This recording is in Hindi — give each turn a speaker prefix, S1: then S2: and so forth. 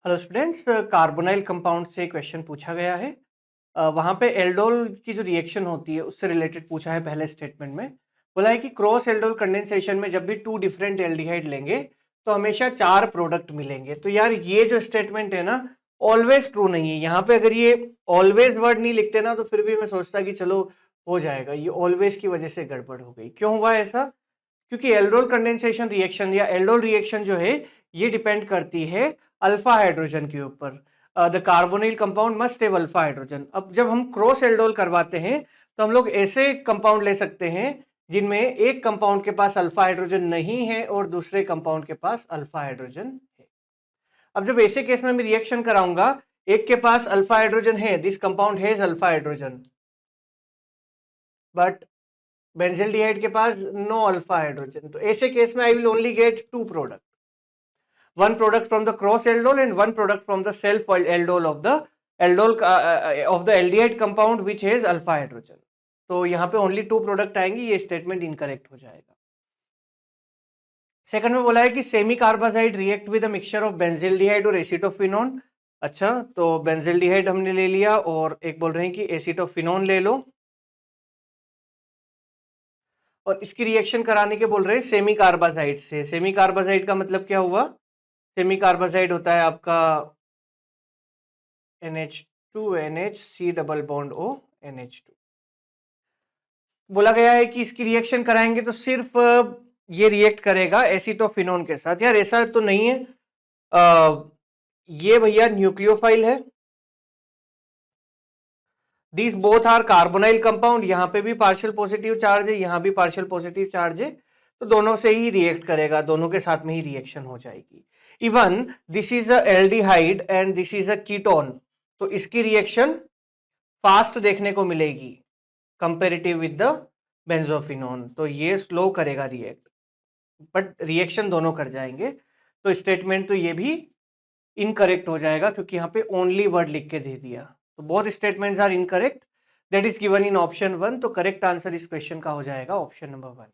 S1: हेलो स्टूडेंट्स, कार्बोनाइल कंपाउंड से क्वेश्चन पूछा गया है। वहाँ पे एल्डोल की जो रिएक्शन होती है उससे रिलेटेड पूछा है। पहले स्टेटमेंट में बोला है कि क्रॉस एल्डोल कंडेंसेशन में जब भी टू डिफरेंट एल्डिहाइड लेंगे तो हमेशा चार प्रोडक्ट मिलेंगे। तो यार ये जो स्टेटमेंट है ना, ऑलवेज ट्रू नहीं है। यहाँ पे अगर ये ऑलवेज वर्ड नहीं लिखते ना तो फिर भी मैं सोचता कि चलो हो जाएगा। ये ऑलवेज की वजह से गड़बड़ हो गई। क्यों हुआ ऐसा? क्योंकि एल्डोल कंडेंसेशन रिएक्शन या एल्डोल रिएक्शन जो है ये डिपेंड करती है अल्फा हाइड्रोजन के ऊपर। The carbonyl compound must have alpha hydrogen. अब जब हम क्रॉस एल्डोल करवाते हैं तो हम लोग ऐसे कंपाउंड ले सकते हैं जिनमें एक कंपाउंड के पास अल्फा हाइड्रोजन नहीं है और दूसरे कंपाउंड के पास अल्फा हाइड्रोजन है। अब जब ऐसे केस में मैं रिएक्शन कराऊंगा, एक के पास अल्फा हाइड्रोजन है, this compound has alpha hydrogen, but benzaldehyde के पास नो अल्फा हाइड्रोजन। तो ऐसे केस में I will only get two product, one product from the cross aldol and one product from the self aldol of the aldol of the aldehyde compound which has alpha hydrogen। तो यहाँ पे ओनली टू प्रोडक्ट आएंगे। ये स्टेटमेंट इनकरेक्ट हो जाएगा। सेकंड में बोला है कि semi carbazide react with a mixture of benzaldehyde और एसिटोफिनोन। अच्छा, तो बेंजील्डिहाइड हमने ले लिया और एक बोल रहे हैं कि एसिटोफिनोन ले लो, और इसकी रिएक्शन कराने के बोल रहे हैं सेमी कार्बाजाइड से। सेमी कार्बाजाइड का मतलब क्या हुआ? सेमी कार्बाजाइड होता है आपका NH2NH C double bond O NH2। बोला गया है कि इसकी रिएक्शन कराएंगे तो सिर्फ ये रिएक्ट करेगा एसिटोफिनोन के साथ। यार ऐसा तो नहीं है। ये भैया न्यूक्लियोफाइल है। These both are carbonyl compound. यहाँ पे भी पार्शियल पॉजिटिव चार्ज है, यहाँ भी पार्शियल पॉजिटिव चार्ज है, तो दोनों से ही रिएक्ट करेगा, दोनों के साथ में ही रिएक्शन हो जाएगी। Even this is a aldehyde and this is a ketone, तो इसकी रिएक्शन फास्ट देखने को मिलेगी कंपेरेटिव विद द बेंजोफिनोन। तो ये स्लो करेगा रिएक्ट, बट रिएक्शन दोनों कर जाएंगे। तो स्टेटमेंट तो ये भी इनकरेक्ट हो जाएगा क्योंकि यहाँ पे ओनली वर्ड लिख के दे दिया। तो both statements are incorrect, that is given in option 1। तो करेक्ट आंसर इस क्वेश्चन का हो जाएगा ऑप्शन नंबर 1।